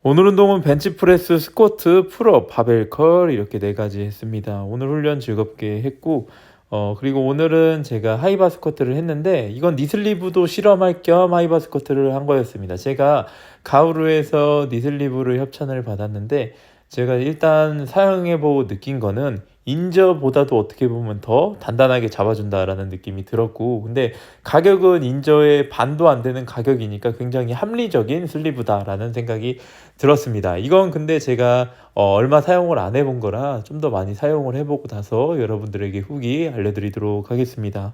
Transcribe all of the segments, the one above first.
오늘 운동은 벤치프레스, 스쿼트, 풀업, 바벨 컬 이렇게 네 가지 했습니다. 오늘 훈련 즐겁게 했고 그리고 오늘은 제가 하이바 스쿼트를 했는데 이건 니슬리브도 실험할 겸 하이바 스쿼트를 한 거였습니다. 제가 가우루에서 니슬리브를 협찬을 받았는데 제가 일단 사용해 보고 느낀 거는 인저보다도 어떻게 보면 더 단단하게 잡아준다라는 느낌이 들었고, 근데 가격은 인저의 반도 안 되는 가격이니까 굉장히 합리적인 슬리브다라는 생각이 들었습니다. 이건 근데 제가 얼마 사용을 안 해본 거라 좀 더 많이 사용을 해보고 나서 여러분들에게 후기 알려드리도록 하겠습니다.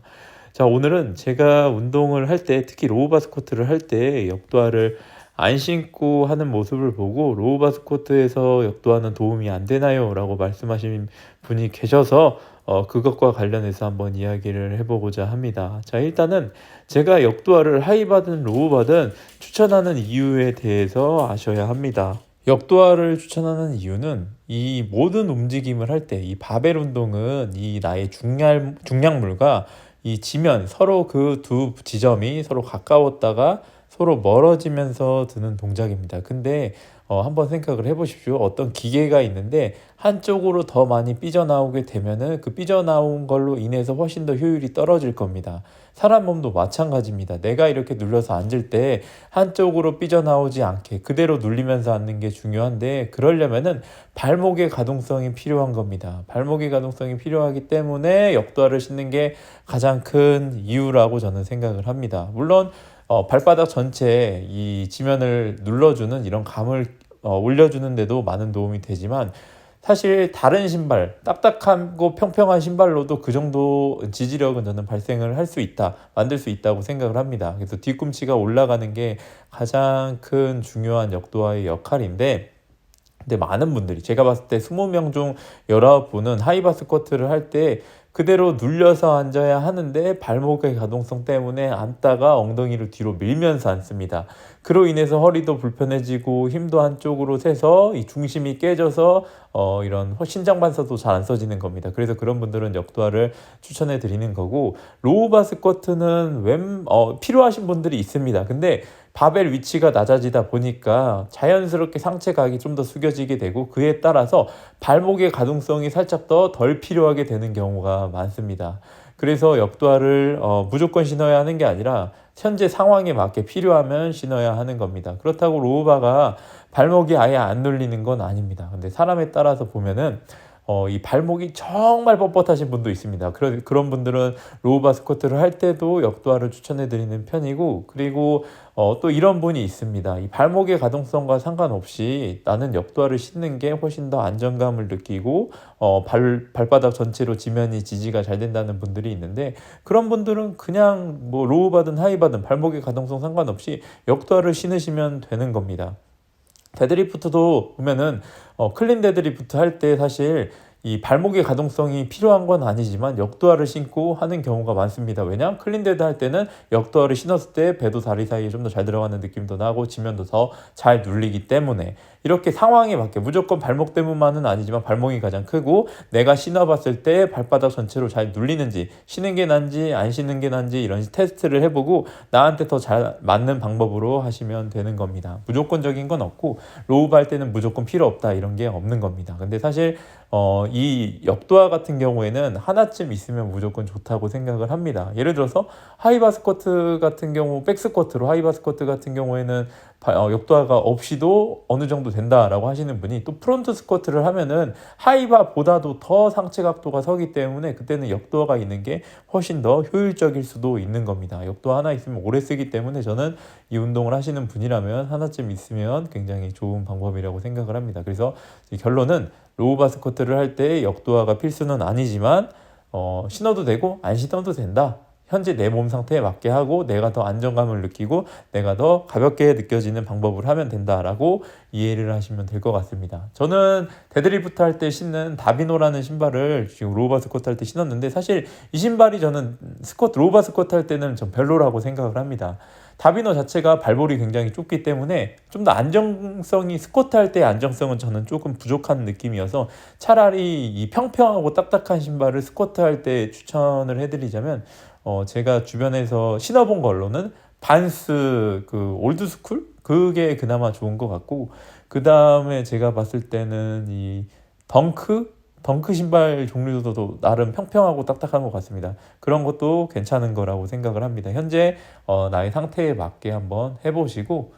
자, 오늘은 제가 운동을 할 때, 특히 로우바 스쿼트를 할 때 역도화를 안 신고 하는 모습을 보고 로우바 스쿼트에서 역도화는 도움이 안 되나요? 라고 말씀하신 분이 계셔서 그것과 관련해서 한번 이야기를 해보고자 합니다. 자, 일단은 제가 역도화를 하이바든 로우바든 추천하는 이유에 대해서 아셔야 합니다. 역도화를 추천하는 이유는 이 모든 움직임을 할 때 이 바벨 운동은 이 나의 중량물과 이 지면 서로 그 두 지점이 서로 가까웠다가 서로 멀어지면서 드는 동작입니다. 근데 한번 생각을 해보십시오. 어떤 기계가 있는데 한쪽으로 더 많이 삐져나오게 되면은 그 삐져나온 걸로 인해서 훨씬 더 효율이 떨어질 겁니다. 사람 몸도 마찬가지입니다. 내가 이렇게 눌러서 앉을 때 한쪽으로 삐져나오지 않게 그대로 눌리면서 앉는 게 중요한데, 그러려면은 발목의 가동성이 필요한 겁니다. 발목의 가동성이 필요하기 때문에 역도화를 신는 게 가장 큰 이유라고 저는 생각을 합니다. 물론 발바닥 전체에 이 지면을 눌러주는 이런 감을 올려주는 데도 많은 도움이 되지만, 사실 다른 신발, 딱딱하고 평평한 신발로도 그 정도 지지력은 저는 발생을 할 수 있다, 만들 수 있다고 생각을 합니다. 그래서 뒤꿈치가 올라가는 게 가장 큰 중요한 역도화의 역할인데, 근데 많은 분들이 제가 봤을 때 20명 중 19분은 하이바 스쿼트를 할 때 그대로 눌려서 앉아야 하는데 발목의 가동성 때문에 앉다가 엉덩이를 뒤로 밀면서 앉습니다. 그로 인해서 허리도 불편해지고 힘도 한쪽으로 새서 이 중심이 깨져서 이런 신장 반사도 잘 안 써지는 겁니다. 그래서 그런 분들은 역도화를 추천해 드리는 거고, 로우바 스쿼트는 필요하신 분들이 있습니다. 근데 바벨 위치가 낮아지다 보니까 자연스럽게 상체각이 좀 더 숙여지게 되고, 그에 따라서 발목의 가동성이 살짝 더 덜 필요하게 되는 경우가 많습니다. 그래서 역도화를 무조건 신어야 하는 게 아니라 현재 상황에 맞게 필요하면 신어야 하는 겁니다. 그렇다고 로우바가 발목이 아예 안 눌리는 건 아닙니다. 근데 사람에 따라서 보면은 이 발목이 정말 뻣뻣하신 분도 있습니다. 그런 분들은 로우바 스쿼트를 할 때도 역도화를 추천해 드리는 편이고, 그리고 또 이런 분이 있습니다. 이 발목의 가동성과 상관없이 나는 역도화를 신는 게 훨씬 더 안정감을 느끼고 발바닥 전체로 지면이 지지가 잘 된다는 분들이 있는데, 그런 분들은 그냥 뭐 로우바든 하이바든 발목의 가동성 상관없이 역도화를 신으시면 되는 겁니다. 데드리프트도 보면은 클린 데드리프트 할 때 사실 이 발목의 가동성이 필요한 건 아니지만 역도화를 신고 하는 경우가 많습니다. 왜냐? 클린 데드 할 때는 역도화를 신었을 때 배도 다리 사이에 좀 더 잘 들어가는 느낌도 나고 지면도 더 잘 눌리기 때문에, 이렇게 상황에 맞게 무조건 발목 때문만은 아니지만 발목이 가장 크고 내가 신어봤을 때 발바닥 전체로 잘 눌리는지, 신는 게 난지 안 신는 게 난지 이런 테스트를 해보고 나한테 더 잘 맞는 방법으로 하시면 되는 겁니다. 무조건적인 건 없고 로우바 할 때는 무조건 필요 없다 이런 게 없는 겁니다. 근데 사실 이 역도화 같은 경우에는 하나쯤 있으면 무조건 좋다고 생각을 합니다. 예를 들어서 하이바 스쿼트 같은 경우, 백스쿼트로 하이바 스쿼트 같은 경우에는 역도화가 없이도 어느 정도 된다라고 하시는 분이, 또 프론트 스쿼트를 하면은 하이바보다도 더 상체 각도가 서기 때문에 그때는 역도화가 있는 게 훨씬 더 효율적일 수도 있는 겁니다. 역도화 하나 있으면 오래 쓰기 때문에 저는 이 운동을 하시는 분이라면 하나쯤 있으면 굉장히 좋은 방법이라고 생각을 합니다. 그래서 결론은 로우바 스쿼트를 할 때 역도화가 필수는 아니지만 신어도 되고 안 신어도 된다. 현재 내 몸 상태에 맞게 하고 내가 더 안정감을 느끼고 내가 더 가볍게 느껴지는 방법을 하면 된다라고 이해를 하시면 될 것 같습니다. 저는 데드리프트 할 때 신는 다비노라는 신발을 지금 로우바 스쿼트 할 때 신었는데, 사실 이 신발이 저는 로우바 스쿼트 할 때는 좀 별로라고 생각을 합니다. 다비노 자체가 발볼이 굉장히 좁기 때문에 좀 더 안정성이, 스쿼트 할 때의 안정성은 저는 조금 부족한 느낌이어서 차라리 이 평평하고 딱딱한 신발을 스쿼트 할 때 추천을 해드리자면 제가 주변에서 신어본 걸로는 반스 그 올드스쿨? 그게 그나마 좋은 것 같고, 그 다음에 제가 봤을 때는 이 덩크 신발 종류도 나름 평평하고 딱딱한 것 같습니다. 그런 것도 괜찮은 거라고 생각을 합니다. 현재 나의 상태에 맞게 한번 해보시고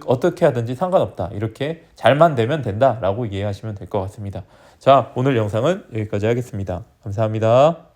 어떻게 하든지 상관없다. 이렇게 잘만 되면 된다라고 이해하시면 될 것 같습니다. 자, 오늘 영상은 여기까지 하겠습니다. 감사합니다.